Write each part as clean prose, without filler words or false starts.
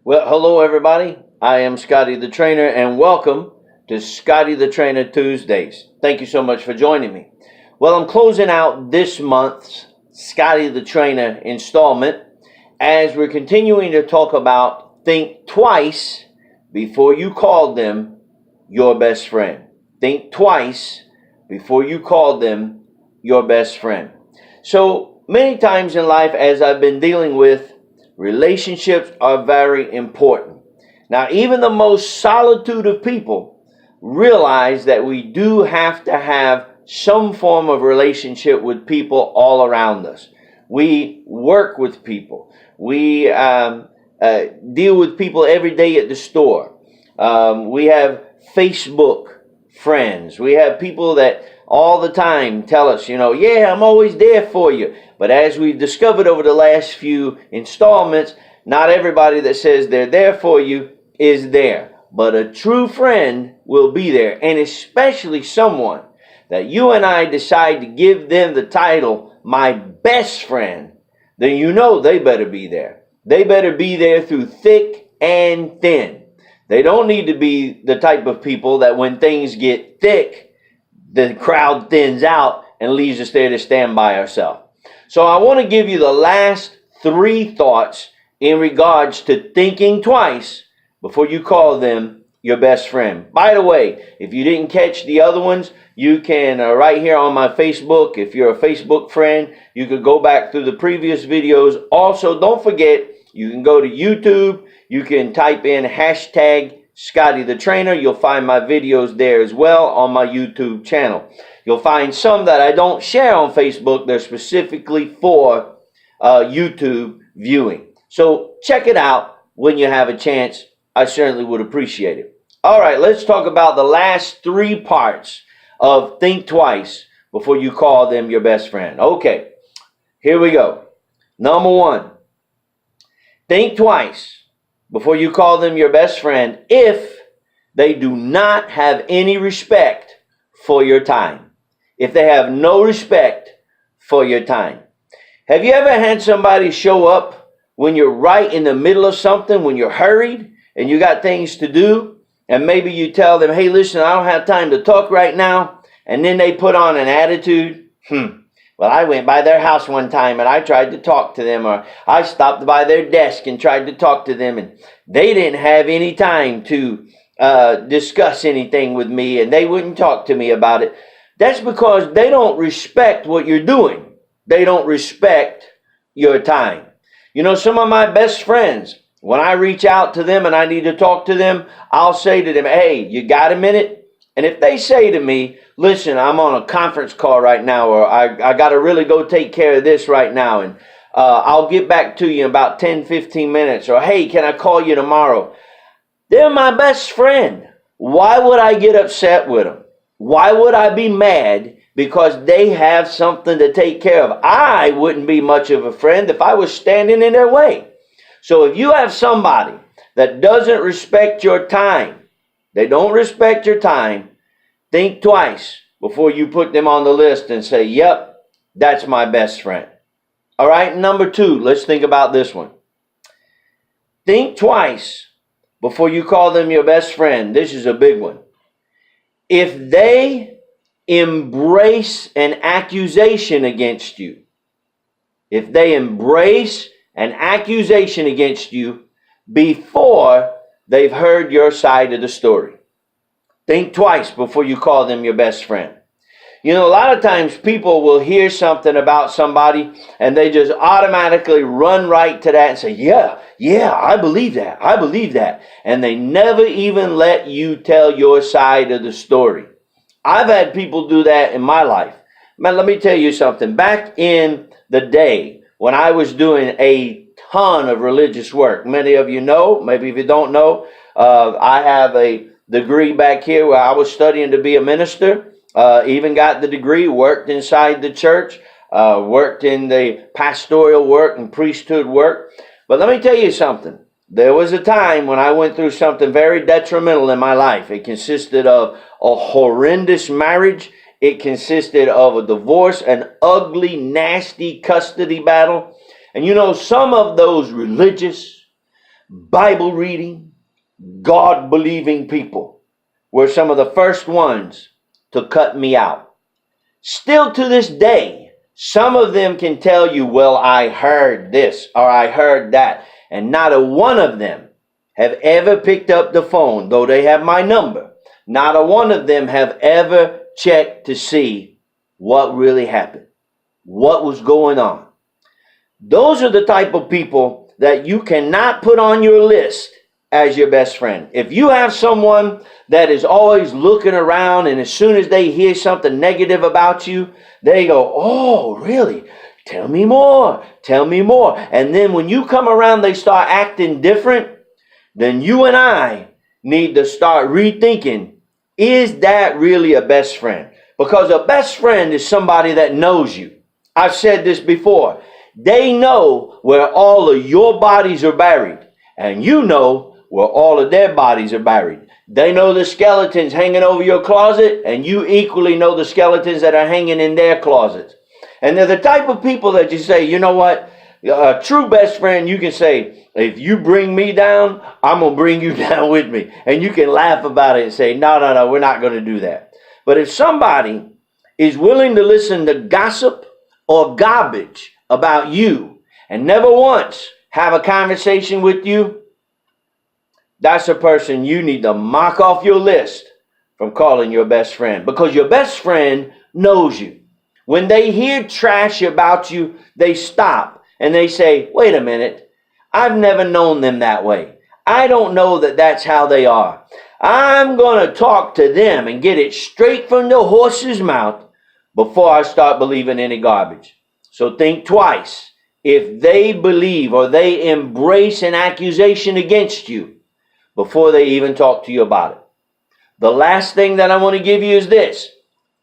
Well, hello everybody. I am Scotty the Trainer and welcome to Scotty the Trainer Tuesdays. Thank you so much for joining me. Well, I'm closing out this month's Scotty the Trainer installment as we're continuing to talk about think twice before you call them your best friend. Think twice before you call them your best friend. So many times in life, as I've been dealing with, relationships are very important. Now, even the most solitude of people realize that we do have to have some form of relationship with people all around us. We work with people. We deal with people every day at the store. We have Facebook friends. We have people that all the time tell us, yeah, I'm always there for you. But as we've discovered over the last few installments, not everybody that says they're there for you is there. But a true friend will be there, and especially someone that you and I decide to give them the title, my best friend, then you know they better be there. They better be there through thick and thin. They don't need to be the type of people that when things get thick, the crowd thins out and leaves us there to stand by ourselves. So I want to give you the last 3 thoughts in regards to thinking twice before you call them your best friend. By the way, if you didn't catch the other ones, you can right here on my Facebook. If you're a Facebook friend, you could go back through the previous videos. Also, don't forget, you can go to YouTube. You can type in hashtag Scotty the Trainer. You'll find my videos there as well on my YouTube channel. You'll find some that I don't share on Facebook. They're specifically for YouTube viewing. So check it out when you have a chance. I certainly would appreciate it. All right, let's talk about the last 3 parts of think twice before you call them your best friend. Okay, here we go. Number 1, think twice before you call them your best friend if they do not have any respect for your time. If they have no respect for your time. Have you ever had somebody show up when you're right in the middle of something, when you're hurried and you got things to do, and maybe you tell them, hey, listen, I don't have time to talk right now, and then they put on an attitude? Well, I went by their house one time and I tried to talk to them, or I stopped by their desk and tried to talk to them, and they didn't have any time to discuss anything with me, and they wouldn't talk to me about it. That's because they don't respect what you're doing. They don't respect your time. Some of my best friends, when I reach out to them and I need to talk to them, I'll say to them, hey, you got a minute? And if they say to me, listen, I'm on a conference call right now, or I got to really go take care of this right now, and I'll get back to you in about 10, 15 minutes, or hey, can I call you tomorrow? They're my best friend. Why would I get upset with them? Why would I be mad because they have something to take care of? I wouldn't be much of a friend if I was standing in their way. So if you have somebody that doesn't respect your time, they don't respect your time, think twice before you put them on the list and say, yep, that's my best friend. All right, number 2, let's think about this one. Think twice before you call them your best friend. This is a big one. If they embrace an accusation against you, if they embrace an accusation against you before they've heard your side of the story, think twice before you call them your best friend. A lot of times people will hear something about somebody and they just automatically run right to that and say, yeah, I believe that. And they never even let you tell your side of the story. I've had people do that in my life. Man, let me tell you something. Back in the day when I was doing a ton of religious work, many of you know, maybe if you don't know, I have a degree back here where I was studying to be a minister. Even got the degree, worked inside the church, worked in the pastoral work and priesthood work. But let me tell you something. There was a time when I went through something very detrimental in my life. It consisted of a horrendous marriage. It consisted of a divorce, an ugly, nasty custody battle. And some of those religious, Bible reading, God believing people were some of the first ones to cut me out. Still to this day, some of them can tell you, well, I heard this or I heard that. And not a one of them have ever picked up the phone, though they have my number. Not a one of them have ever checked to see what really happened, what was going on. Those are the type of people that you cannot put on your list as your best friend. If you have someone that is always looking around and as soon as they hear something negative about you, they go, oh, really? Tell me more. Tell me more. And then when you come around, they start acting different. Then you and I need to start rethinking, is that really a best friend? Because a best friend is somebody that knows you. I've said this before. They know where all of your bodies are buried, and you know where all of their bodies are buried. They know the skeletons hanging over your closet, and you equally know the skeletons that are hanging in their closets. And they're the type of people that you say, you know what? A true best friend, you can say, if you bring me down, I'm going to bring you down with me. And you can laugh about it and say, no, we're not going to do that. But if somebody is willing to listen to gossip or garbage about you and never once have a conversation with you, that's a person you need to mark off your list from calling your best friend. Because your best friend knows you. When they hear trash about you, they stop and they say, wait a minute, I've never known them that way. I don't know that that's how they are. I'm going to talk to them and get it straight from the horse's mouth before I start believing any garbage. So think twice if they believe or they embrace an accusation against you before they even talk to you about it. The last thing that I want to give you is this.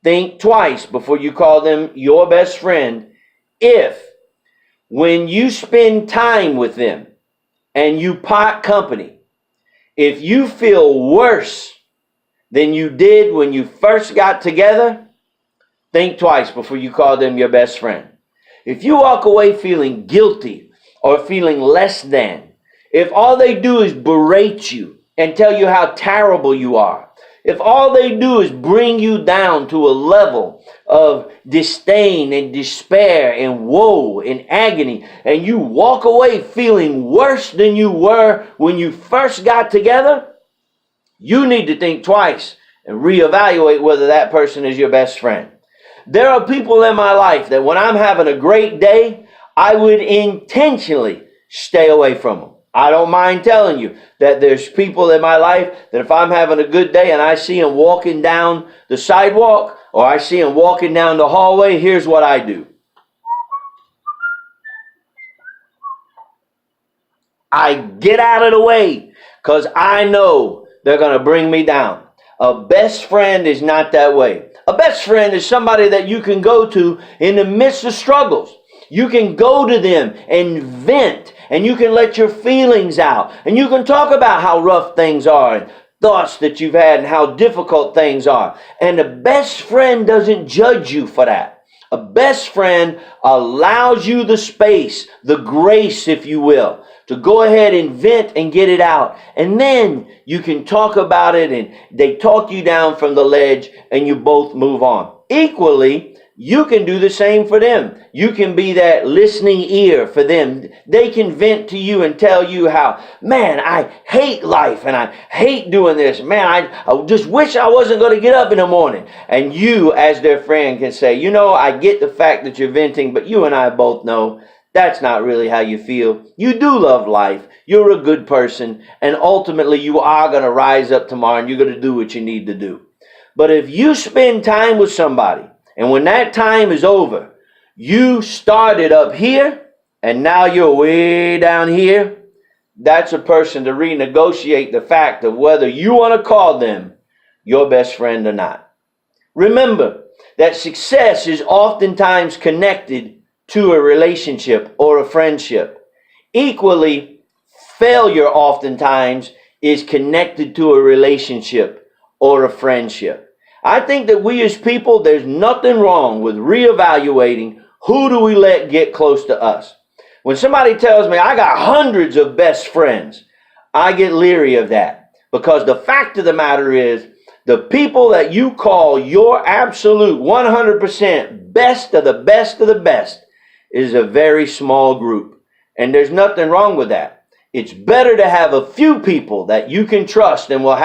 Think twice before you call them your best friend if, when you spend time with them and you part company, if you feel worse than you did when you first got together, think twice before you call them your best friend. If you walk away feeling guilty or feeling less than, if all they do is berate you and tell you how terrible you are, if all they do is bring you down to a level of disdain and despair and woe and agony, and you walk away feeling worse than you were when you first got together, you need to think twice and reevaluate whether that person is your best friend. There are people in my life that when I'm having a great day, I would intentionally stay away from them. I don't mind telling you that there's people in my life that if I'm having a good day and I see them walking down the sidewalk or I see them walking down the hallway, here's what I do. I get out of the way because I know they're going to bring me down. A best friend is not that way. A best friend is somebody that you can go to in the midst of struggles. You can go to them and vent, and you can let your feelings out, and you can talk about how rough things are and thoughts that you've had and how difficult things are. And a best friend doesn't judge you for that. A best friend allows you the space, the grace, if you will, to go ahead and vent and get it out. And then you can talk about it and they talk you down from the ledge and you both move on. Equally, you can do the same for them. You can be that listening ear for them. They can vent to you and tell you how, man, I hate life and I hate doing this. Man, I just wish I wasn't going to get up in the morning. And you, as their friend, can say, you know, I get the fact that you're venting, but you and I both know that's not really how you feel. You do love life. You're a good person. And ultimately, you are going to rise up tomorrow and you're going to do what you need to do. But if you spend time with somebody, and when that time is over, you started up here, and now you're way down here, that's a person to renegotiate the fact of whether you want to call them your best friend or not. Remember that success is oftentimes connected to a relationship or a friendship. Equally, failure oftentimes is connected to a relationship or a friendship. I think that we as people, there's nothing wrong with reevaluating who do we let get close to us. When somebody tells me I got hundreds of best friends, I get leery of that, because the fact of the matter is, the people that you call your absolute 100% best of the best of the best is a very small group. And there's nothing wrong with that. It's better to have a few people that you can trust and will have